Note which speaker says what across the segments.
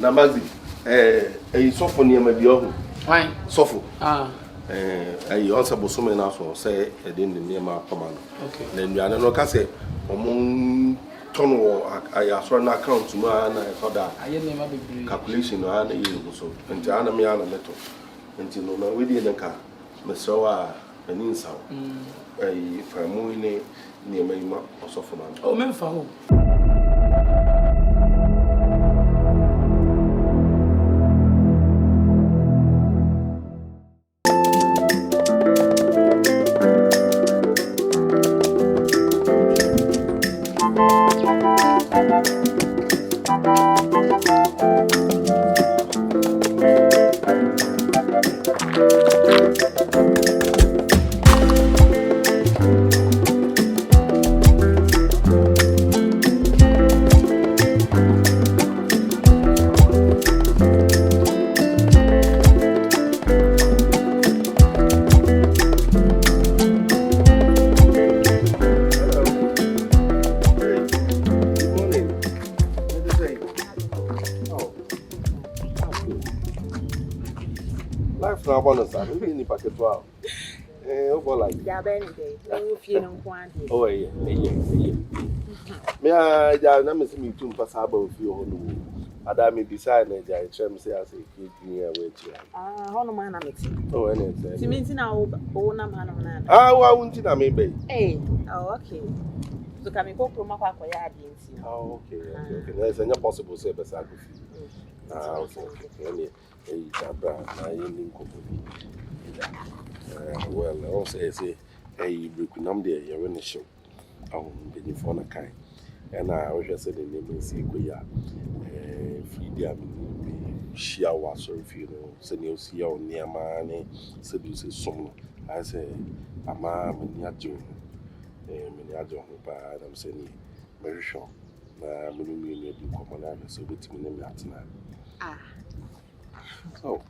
Speaker 1: Na Mazzy, sofo ni ma bi ohu.
Speaker 2: Why?
Speaker 1: Sofo. Also bosume na so say e dey ni ma akoma no.
Speaker 2: Okay.
Speaker 1: Na nnuane no ka say omo tono ayasoro na account mu na e so da.
Speaker 2: Aye ni ma bebre.
Speaker 1: Calculation no ana yi so. Nti ana me ana meto. Nti no na we dey nka me so a ani nsaw. Famu ni ma ima osofo na.
Speaker 2: O me fa ho. Oh yeah. Me na me see me too pass about fi ho no. Ada me decide na ja chem say as e here we chi.
Speaker 3: Hono man na meti.
Speaker 1: Oh, ene say.
Speaker 3: Ti minti na o na man na.
Speaker 1: Wa wunti na me be.
Speaker 3: Okay. So ka me kokro makwa akoya ade nti.
Speaker 1: Okay. That's not possible say be sa go fi. Okay. Ene dabra na yin ko bi. Well, I also say brekunam there you run show. The phone kai. And I always said the name is Ikoya. Free there share was so if you know, send you see on near money, said you say some. I say, Ama Miniajo, Miniajo, but I'm saying, very sure. Many common so with me name that now. Oh,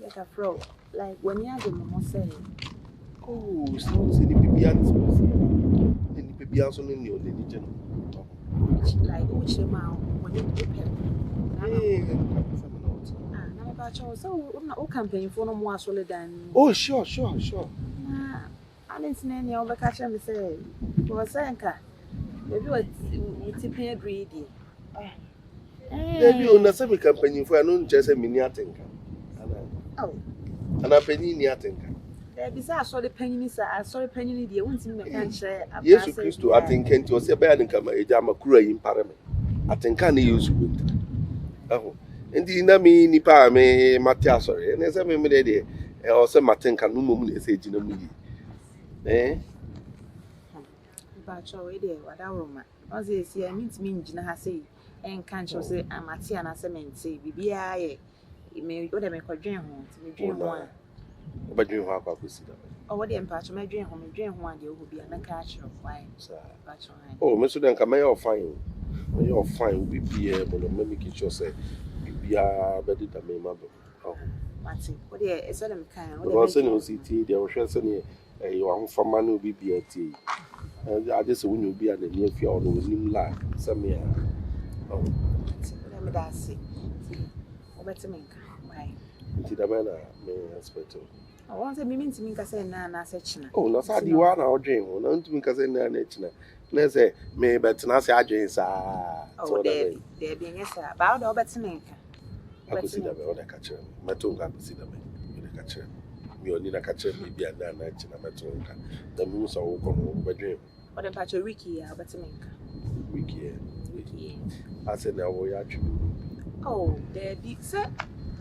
Speaker 3: like a fro, like when you have the mama say,
Speaker 1: oh, so the people be also in your religion.
Speaker 3: Like which amount when you prepare. So I'm not campaign for no more solid than.
Speaker 1: Oh, sure.
Speaker 3: I didn't see any over catch me say, was Sanka. Maybe what tipping greedy.
Speaker 1: Maybe on the same campaign for an just a miniatinka.
Speaker 3: Oh,
Speaker 1: and a penny niatinka.
Speaker 3: Besides, I saw the penny, I saw the penny, the only thing I can share.
Speaker 1: Yes, Christo, I think Kent was a bad income, a jam of cruel in Parliament. I think I use winter. Oh, indeed, Nami Nipa me Matildaasare, and as I remember the day, also Martin can no moment is aging of me.
Speaker 3: But your idea, what our room was this year means me, Jina say, and can't you say, I'm at Tiana Cement, say, BBI, it may go to make a dream home, to be dream one.
Speaker 1: But you have a see them.
Speaker 3: Oh, what the empire my dream home, dream one, you will be a catch of wine, sir.
Speaker 1: Oh, Mr. Danka, may you fine? May you fine will be here, but make it sure say, be a better than me, mother. Oh,
Speaker 3: Martin, what dear, it's all I'm kind.
Speaker 1: What was in city, there was sending a from man will be a tea. And I just when you be at the near field with him like some year. Oh,
Speaker 3: let me that's it. Oh, better make why?
Speaker 1: Tidamana may expect.
Speaker 3: I want to mean to me, I say, Nana, such.
Speaker 1: Oh, no, I do one or dream, not to me, because in their nature. Let's say, may but not say, I dreams are.
Speaker 3: Oh, there being yes, about all better make.
Speaker 1: I could see them on a catcher. Matilda, I could see them in a catcher. You need a catcher, maybe a night in a Matilda. The moons are all come over dream.
Speaker 3: What a patch of wiki, I better make.
Speaker 1: Wiki. I said, now we are true.
Speaker 3: Oh, there be, sir.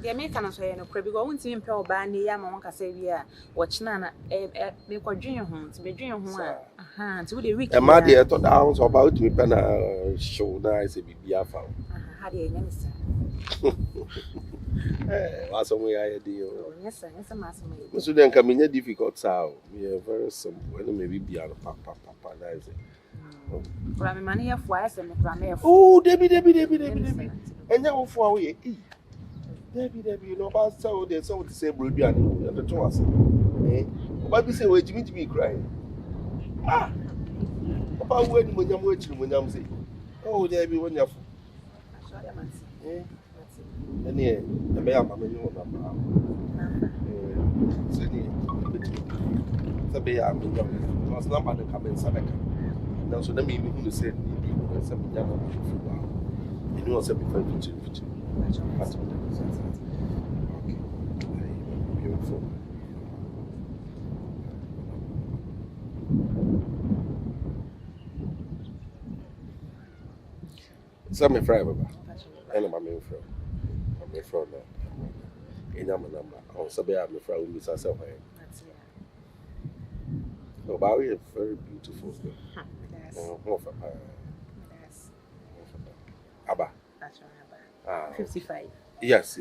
Speaker 3: The American say no crab go won't even pay bandy yam on Casavia, watch Nana, make a dream home to be dream home. To the week.
Speaker 1: And my dear thought the house about me pen show nice a baby found.
Speaker 3: How do you answer?
Speaker 1: That's the way I deal.
Speaker 3: Yes, sir, yes, master.
Speaker 1: So then come in a difficult sound. We are very simple, and maybe be out of papa, nice.
Speaker 3: Well, I'm money of wise and the
Speaker 1: oh, Debbie. And now for we eat. Debbie, you know about so there's so to say, Ruby and the two us. But we say, wait, you me crying. Ah, about when you're watching when I'm saying, oh, Debbie, when you're
Speaker 2: near the Bay of Emmanuel. The Bay of Emmanuel was not by the akabenezercomedy. Now, so let me who said, some young and you also before okay, beautiful. Some my friend, and I'm my friend. I'm my friend. And I'm a number. On Sabia, my friend, who is herself. No, but we are very beautiful. Abba.
Speaker 3: 55.
Speaker 2: Yes.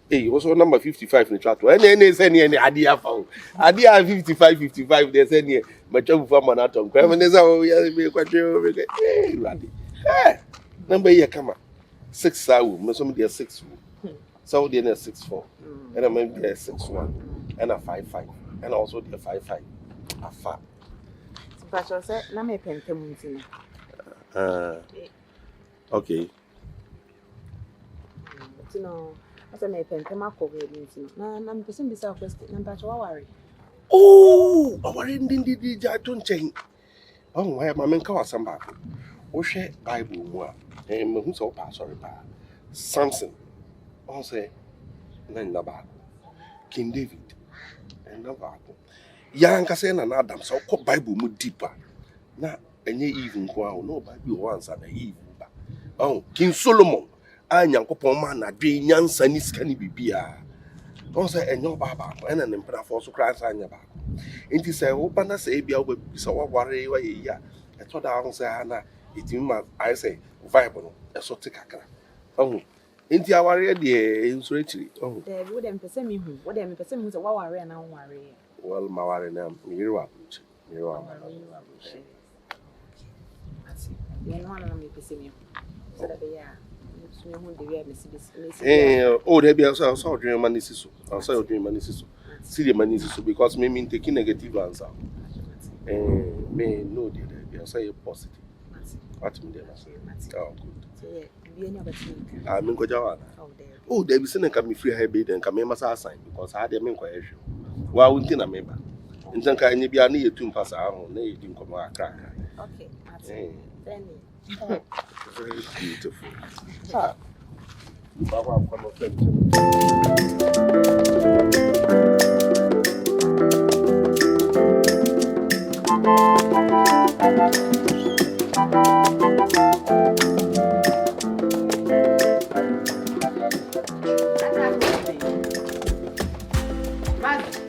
Speaker 2: Hey, what's your number 55 in the chat? And then there's any idea for idea 55. There's any mature for Manaton. Hey, number here, come on. 6 hours, somebody 6. So then 6-4, and I mean 6-1, and a 5-5, and also the 5-5. A fat.
Speaker 3: But I said, let me pen them.
Speaker 2: Okay.
Speaker 3: No, I said, my pen them up over here. I'm person beside question. Number 2 worry.
Speaker 2: Oh, I worry indeed. I don't change. Oh, why am I making somebody? Oh, share Bible more. And who's so sorry, Samson. I say, then Nabal, King David, and Nabal. Young Cassandra and Adam, so called Bible more deeper. Now, and ye even go no Bible once and a evil. Oh, King Solomon, I am Copoma, a dream, young sunny scanny bibia. Also, and your Baba, and an emperor for so cries on your back. And he said, open us a beer with so worry away. Yeah, I thought I was Anna, it in my I say, viable, a sort of caca. Oh. Into our ready, oh,
Speaker 3: there wouldn't person me who, what them person who's a worry and I worry.
Speaker 2: Well, my worry now, you are.
Speaker 3: You know, I'm person me. So that they are.
Speaker 2: Oh, there be also saw dream money, I saw your dream money, see the money, because maybe taking negative answer. May know the say positive. What me there? Oh, good. I'm in Kojawana. Oh, there be seen a come free habit and come in sign because I had a main question. Why wouldn't I remember? In some kind of be a near 2 pass out, they didn't come out cracker.
Speaker 3: Okay,
Speaker 2: Very beautiful.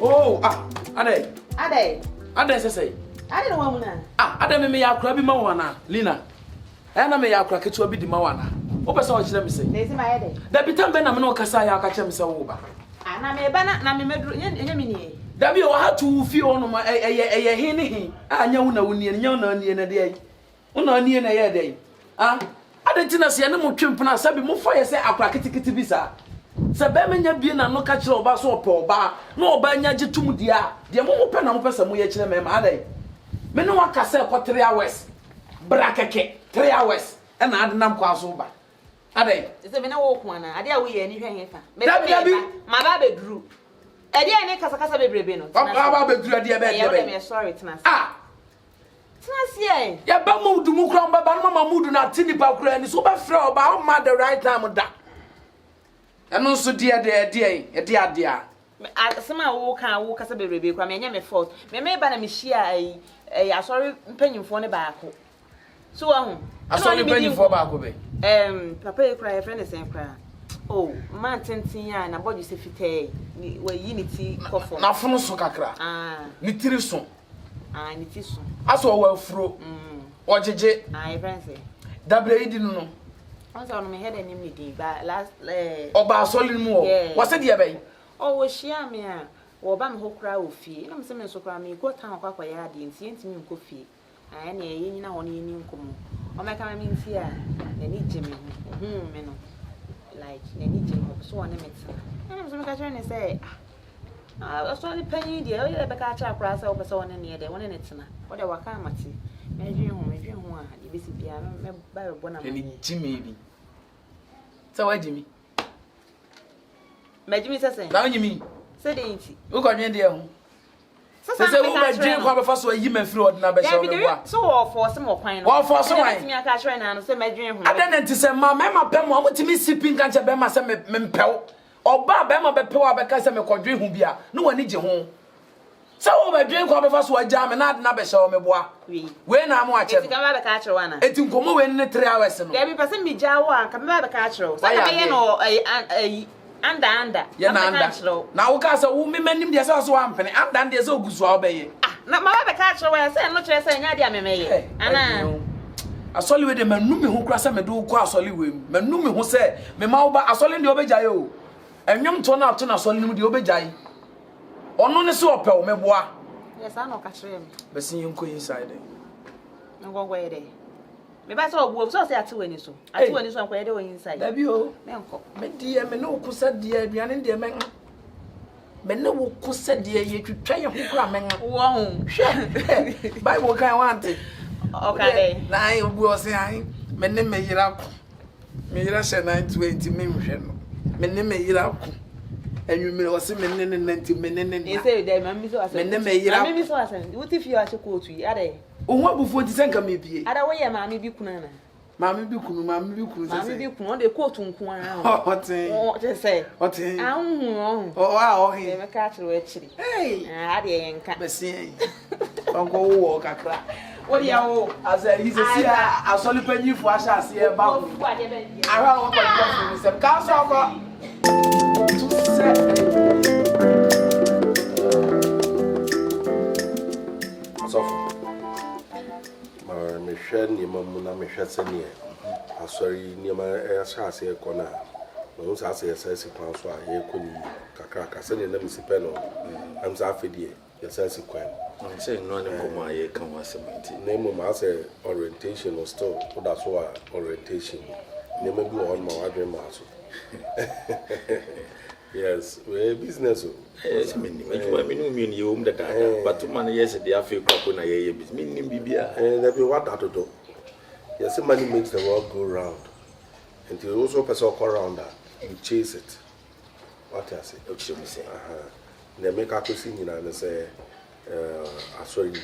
Speaker 4: Oh, Aden say.
Speaker 3: I don't want to.
Speaker 4: Aden me ya kura bi ma wana, Lina. Na me ya kura ketu bi di ma wana. O pese o kire me say.
Speaker 3: Dey say my head.
Speaker 4: Da bi tambe na me no kasa ya ka kire me say wo ba.
Speaker 3: Na me ba na me medru nya me ni.
Speaker 4: Da bi o ha tu fi o no ma eye hin ni hin. Anya wo na wo ni nya wo na ni na de ai. Wo na ni na ye de ai. Aden tina se ne mo twempena sabi mo fa ye say akura kitikiti bi sa. Se be me nya bi na no ka kire oba so opo oba na oba nya gitum dia de mo pe na mo pese mo ye kire me ma Aden. Me no waka say ko 3 hours. Brakeke 3 hours. E na adenam kwa so ba. Aden.
Speaker 3: Se me na wo ko na ade a wo ye ni hwe he fa. Me ma ba bedru. Ade ani kasa bebrebe no.
Speaker 4: Ba bedru ade be.
Speaker 3: Me sorry tena. Tena sie.
Speaker 4: Ya ba mu du mu kra ba ba no ma mudu na tini pa kra ni so ba fra oba o ma the right time da. Eno so de ade a.
Speaker 3: Asema wo kasa bebrebe kwa me nya me fault. Me ba na me shia Asare mpanyimfo ne baako. So ahun.
Speaker 4: Asare mpanyimfo baako be.
Speaker 3: Papa e kra e friend sen kra. Oh, man tenten ya na body se fitay. Ni we unity kofo.
Speaker 4: Na fono so kakra. Ni tiri so.
Speaker 3: Ni ti so.
Speaker 4: Aso wa afuro. Ojeje.
Speaker 3: E friend say.
Speaker 4: Dabre idi no.
Speaker 3: On say on me head enim ni din ba last
Speaker 4: Oba asole mu o. Wo se de be.
Speaker 3: Oh, wo shia me a. Wo ba me hokra ofie na me se me so kra me go tan akwa ya de nti ntimi nko fie na ye nyina ho ne ni nkomo o me ka me nti a na ni je me me no like na ni je me so one me tsa na me so me ka chere ne say so ni panyi de o ye be ka cha kra sa o pese one ne de one ne tsena o de waka amati me dwen ho a de besi bia me ba be bona
Speaker 4: me ni jimi bi sa wa jimi
Speaker 3: Majimi say.
Speaker 4: Now you mean?
Speaker 3: Say the inti.
Speaker 4: Who got you there? Say who my dream come first way you me free ordinary be show.
Speaker 3: So all for some more kwine.
Speaker 4: All for some wine.
Speaker 3: Me aka try na no say my dream ho.
Speaker 4: Aden nti say ma pem mo mutimi sipping kan che be ma say me mpɛw. Oba be ma be pew abeka say me kodwe hu bia. No wani gye ho. Say who my dream come first way jam na be show me boa. We na mo ache.
Speaker 3: Eti ka ba be ka kire wana.
Speaker 4: Eti nkomo we ne 3 hours no.
Speaker 3: There be person be jawo an ka ba be ka kire. Say ka be no anda
Speaker 4: anda na wo ka say wo me manim de say so ampene anda de say ogusu a obeye
Speaker 3: na ma ba ka kire we say no kire say nya de amemeye ana
Speaker 4: asoli we de manumi ho kura say me do ko asoli we manumi ho say me ma wo ba asoli de obejaye o enwom to na to na asoli nim de obejaye ono ne so opɛ wo me boa
Speaker 3: yes ana ka kire me
Speaker 4: be sin yin ko inside
Speaker 3: ngo go yede me ba so obu so say ati wani so anko yede wani inside
Speaker 4: da bi o
Speaker 3: me nko
Speaker 4: me die me no kusa die aduane de me ne wo kusa die ye twetwa ye ho kura me
Speaker 3: wo ho
Speaker 4: bible kan wante
Speaker 3: okay
Speaker 4: na ai obu o say ai me ne me yira she 920 me hwe no me ne me yira ku enwumire o se me ne 90 me ne
Speaker 3: e say dey mami so asen
Speaker 4: me ne me yira
Speaker 3: mami so asen what if you are kotu yi ade
Speaker 4: o ho abufu ti senka me bie
Speaker 3: ada wo ye mami bi kunu na
Speaker 4: mami bi kunu se
Speaker 3: mami bi kunu o de kotu nku an
Speaker 4: o tin
Speaker 3: o je say
Speaker 4: o tin
Speaker 3: ahun
Speaker 4: o wa o hin
Speaker 3: me ka kire we chiri ade ye nka
Speaker 4: be sin onko wo kakra
Speaker 3: what ya wo
Speaker 4: Asare is see asoli panyi fu asha ase e ba ku ara wo ko fu se ka so ko
Speaker 2: Asofo. Me hwɛ nneɛma mu na me hwɛ sɛnea asɔre nneɛma ɛhyɛ ase ɛkɔ na no sa ase yɛsɛ si kwan so a yɛkɔ ni kakra ka sɛnea na me si pɛ no am sa afedie yɛsɛ si kwan
Speaker 1: say no ne komo aye kan wasem nti
Speaker 2: na mu ma sɛ orientation was still oda so a orientation nneɛma bi wɔ hɔ ma wadwe ma so yes we business
Speaker 1: yes minni me no mi ni wom dada but man yes dey afi kwako na ye business minni bibia
Speaker 2: there be what that do yes money makes the world go round and you also person go round that you chase it what I say
Speaker 1: o chise me say
Speaker 2: na make akosi nyina na say asori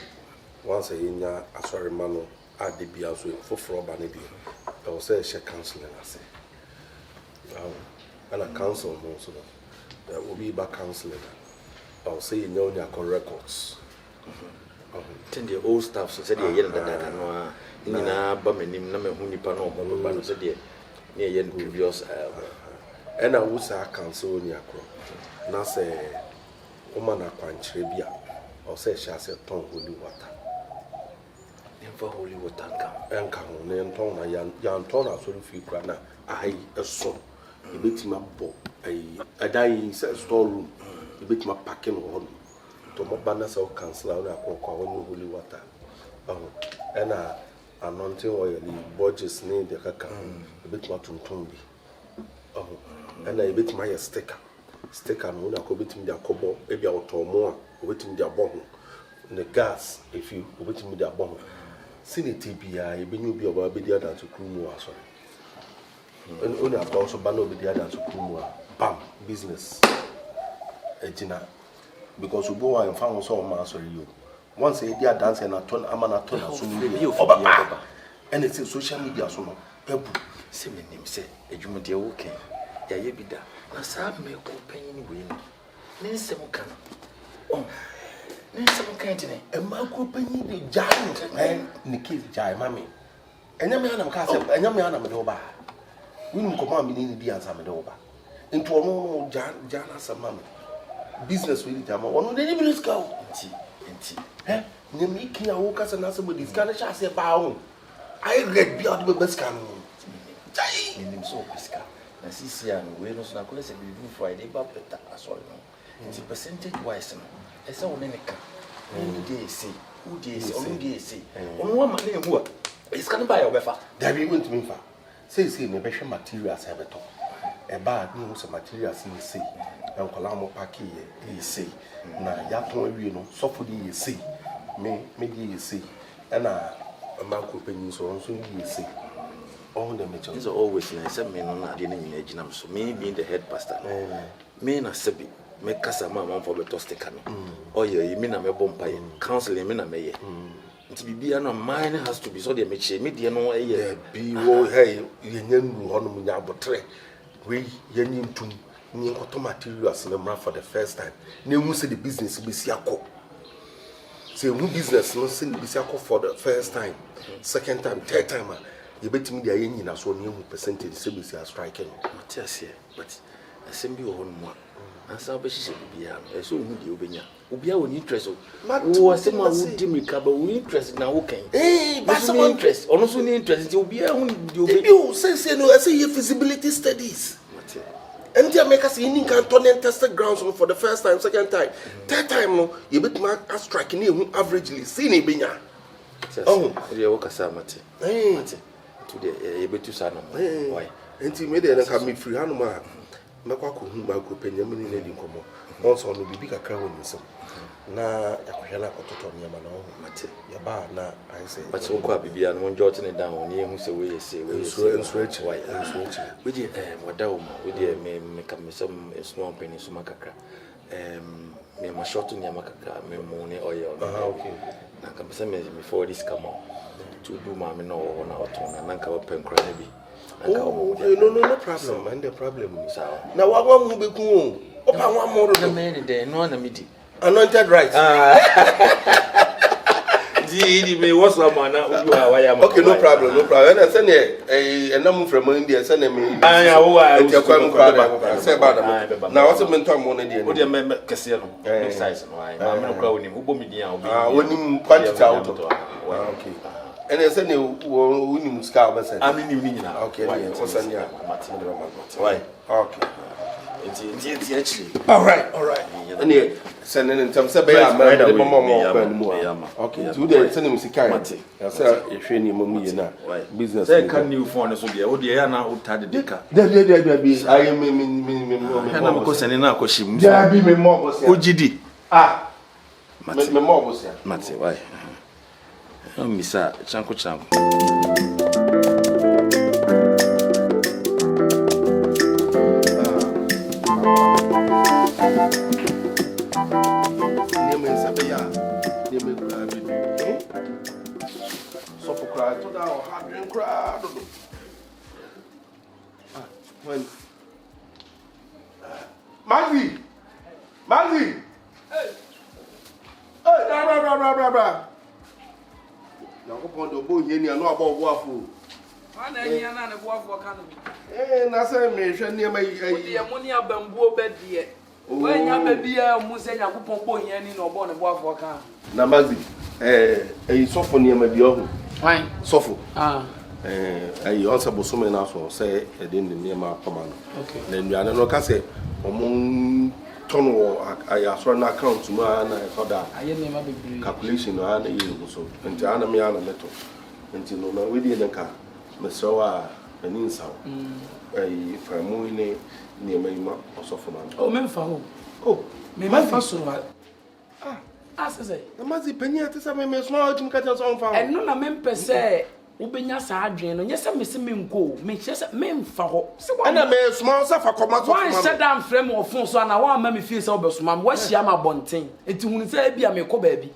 Speaker 2: once enya asori mano ade bia so foforo ba ne bi I will say she counseling I say and a counsel mo so that will be back counseling I will say you know your records
Speaker 1: tend the old stuff so said ye dada no nyina ba manim na me hu nipa no obo ba no said ye ne ye previous
Speaker 2: and I will say counsel ni akro na say woman akwankyere bia I will say she has a ton holy water
Speaker 1: never holy water
Speaker 2: enka ho ne nton na Yantah na so fi kra na ai eso ebetima bo ai adai se store room ebetima packing ho to mo bana se o cancel na akokwa ho holy water ena anointing oil ni budgets ni de kaka ebetima tonton bi ena ebetima ya sticker no na ko betim de akobo e bia otomo a obetim de abo ho ne gas if you obetim de abo ho sinete bia ebenyu bi oba be dia dance krumu aso and about also ban over the other to bam business ejina because we go and found so man sorry you once a dia dance and a ton amanaton so oba and it's social media so no ebu
Speaker 1: se me nim se edwuma de wo ken ya ye bida na sa me ko panyin we ni nsem kan ni nsem kan tene
Speaker 2: e ma ko panyin de jai ni kiss jai mami enya me anam ka se enya me anam de oba winu koma mi ni di answer me de oba into ono jana sama business we di ama ono de ni business ka
Speaker 1: enti
Speaker 2: ni mi ki awo ka se na se body scan sha se ba ho I read bi out be scan no jai
Speaker 1: ni so piska na sisi ya we no so na kole se bi Friday ba peta asori no enti percentage wise no ese wo ne ka ni dey say who dey say onu dey say onu wa ma na ehu a scan ba ya obefa
Speaker 2: da bi won't me fa say me be hwe materials e beto e ba ni so materials ni say en kola mo pack ye say na ya ton awie no sofo di ye say me di ye say e na ma ko panyin so nso di ye say Oh, the Mitchell.
Speaker 5: It's always nice. I mean, I didn't imagine so. Me being the head pastor. Me na sebi. Me kasa mama for beto stekano. Oh yeah, you mean I'm a bompai. Council, you mean I'm a. To be no mine has to be so. They make sure me dear no yeah.
Speaker 2: Be wo hey, you know, on Munabotre. We yenin to me materials in the for the first time. You say the business be siako. Say who business no say be siako for the first time, second time, third time. You bet me the yen as 1 percentage service are striking.
Speaker 5: Yes, but I send you on more. And so be she be so who the obenya. Obia won interest. Oh, I say my would dim recover we interest now okay.
Speaker 2: Eh, but some
Speaker 5: interest. Also no interest. Obia won the obey.
Speaker 2: You say no, I say your feasibility studies. And they make us in canton tested grounds for the first time, second time, third time. No, you bet my striking you averagely see ni benya.
Speaker 5: Oh, you work as a mate. Mate. Today, able to say no. Why?
Speaker 2: And you made it and me free hanuma. Makwaku hu ba ko penyam ni lady komo. Also no bibi kakra woni nsem. Na yakohela kototo nyama na ho mate. Ya ba na I say.
Speaker 5: But so kwa bibia no jot ne down oni hu se we say we
Speaker 2: switch.
Speaker 5: Why? We dey wada ma we dey me kam some small penny so makakra. Me ma short nyama kakra me mo ne oil.
Speaker 2: Okay.
Speaker 5: Na kam say me before this come on. To do ma me no na oton na nka open kra na bi.
Speaker 2: Oh, no problem, man. The problem is now. What one will be cool? Open one more of the
Speaker 5: man there, no one meeting.
Speaker 2: Anointed right.
Speaker 5: Me what's up, man?
Speaker 2: Okay, no problem. And I send a number from India, send me. I say about them. Now, what's a mentor money?
Speaker 5: What do you remember? Casino, size, I'm not growing him. Who bought me down?
Speaker 2: When you quantity out. Okay. And I said, you need scout. I mean, you need now. Okay, why? Okay.
Speaker 5: It's actually.
Speaker 2: All right. And yeah, sending in terms of okay, today sending me Sikai. I said, if you need me now, business.
Speaker 5: They can new phone so be oh, dear now, Taddy Dicker.
Speaker 2: There be, I am
Speaker 5: me sending now, because she
Speaker 2: there be me more.
Speaker 5: OGD.
Speaker 2: Ah, me more was here.
Speaker 5: Matty, why? Oh, Missa, Chanko Champ.
Speaker 2: So for cry to that or hard drink crowd. When Maggie! Hey! Bra. Now go on the boy here no about waffle.
Speaker 4: Ana here na ne boafo ka no
Speaker 2: bi. Na say me hwe ne ma yi.
Speaker 4: Odi amoni abambuo bedie. Wa nya ba bia mu se Yakobon bo here ni no bo ne boafo ka.
Speaker 2: Na Maggie, sofo ne ma bi ohu.
Speaker 4: Wan
Speaker 2: Sofo. Also bosome na so say e dey ne ma akoma no.
Speaker 4: Okay.
Speaker 2: Na nnuane no ka say omo tono ayasoro na account mu ana e da.
Speaker 4: Aye ne ma bebre.
Speaker 2: Calculation no ana yi so. Enti ana me ana meto. Enti no na we dey nka mesowa ani nsaw. Famu ne ma ima osofo man.
Speaker 4: Oh memfa ho.
Speaker 2: Oh,
Speaker 4: me memfa so wa. Asese.
Speaker 2: Na mazi penyi atisa me small tim ka tell so fa.
Speaker 4: Eno na mempese ubenya sa adwen no nyese mese menko me kyese memfa ho se wa
Speaker 2: na me small sa fa koma so
Speaker 4: wan shut down frame of phone so na wan ma me feel se obesoma wa hia ma bonten enti hunu se bia me ko baabi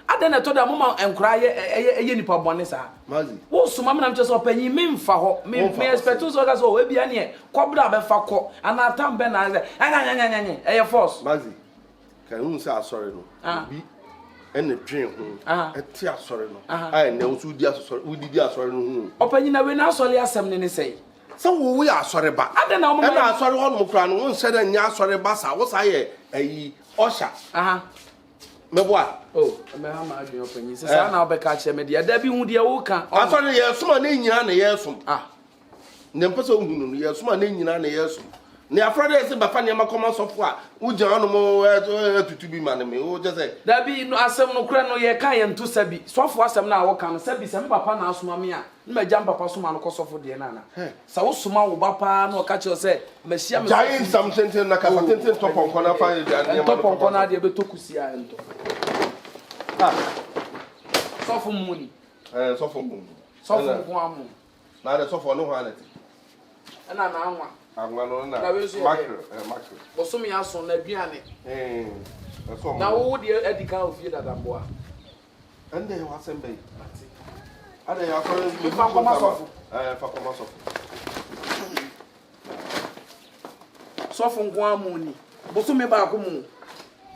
Speaker 4: Aden na to da mama enkura ye nipa bone sa
Speaker 2: mazi
Speaker 4: wo soma me na mche so panyi memfa ho me expect so ga so we bia ne kobra be fa ko ana tam be na ze anya eye force
Speaker 2: mazi kan hu se asore no bi ene dwen ho eti asore no ai na wo di asore wo di asore no hu
Speaker 4: opanyi na we na asole asem ne sei
Speaker 2: so wo we asore ba
Speaker 4: Aden na mama
Speaker 2: na asore ho no kura no wo nse da nya asore ba sa wo sa ye ayi osha meboa
Speaker 4: me ha ma adwen opanyi se sa na obeka che me dia da bi hu dia wo ka
Speaker 2: asore ye suma na nyina na ye sum ne mpese hu no ye suma na nyina na ye sum ne afrade se ba fa ne makoma sofo a wo jan no mo tutu bi ma ne me wo je se
Speaker 4: da bi no asem no kura no ye ka ye nto sabi sofo asem na wo ka no sabi se papa na asoma me a na jam papa soma no ko sofo de na sa wo soma wo ba pa na o ka che se machia me
Speaker 2: giant something na ka tenten top on kona fa de ne
Speaker 4: top on kona de be tokusi a ento sofo muni
Speaker 2: sofo muni
Speaker 4: sofo ko amu
Speaker 2: Na the so for no one.
Speaker 4: And I'm anwa.
Speaker 2: Anwa na.
Speaker 4: Mackerel.
Speaker 2: Mackerel.
Speaker 4: Bosom ya so na aduane.
Speaker 2: That's all.
Speaker 4: Na wo de edika ofie dadambo a.
Speaker 2: And they was same bay. And they are calling me
Speaker 4: Fakoma sofo.
Speaker 2: Fakoma sofo.
Speaker 4: Sofo nko amoni. Bosom me ba ko mu.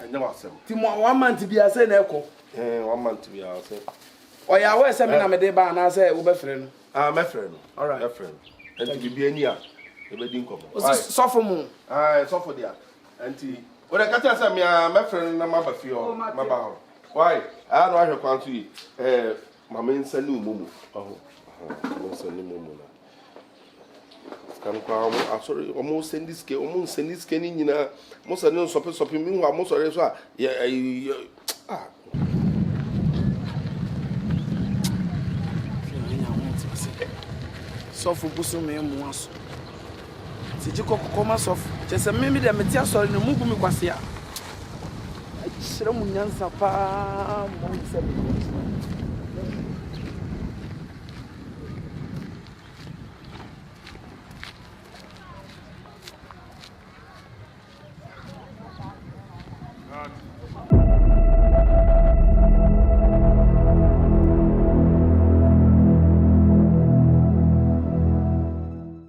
Speaker 2: And there was some.
Speaker 4: Ti mo 1 month bi ase na ekọ.
Speaker 2: 1 month we are say.
Speaker 4: Oya we se me na me de ba na say wo be frɛ no.
Speaker 2: My friend.
Speaker 4: All right.
Speaker 2: My friend. And to be any a be din komo.
Speaker 4: Sofo mu.
Speaker 2: Sofo dia. Anti. O de kata say me my friend na ma ba fi o. Ma ba ho. Why? I don't know how to mama nsani umumu. Mama nsani umumu na. Kan kwa asori omo sendi ske ni nyina. Mo sani no sope mi wa mo sori so a
Speaker 4: Sofo buso me mu aso. Siji kokoma sofo. Chese me de meti asori no mu gumi kwase a. Sira mu nyansa pa mo se.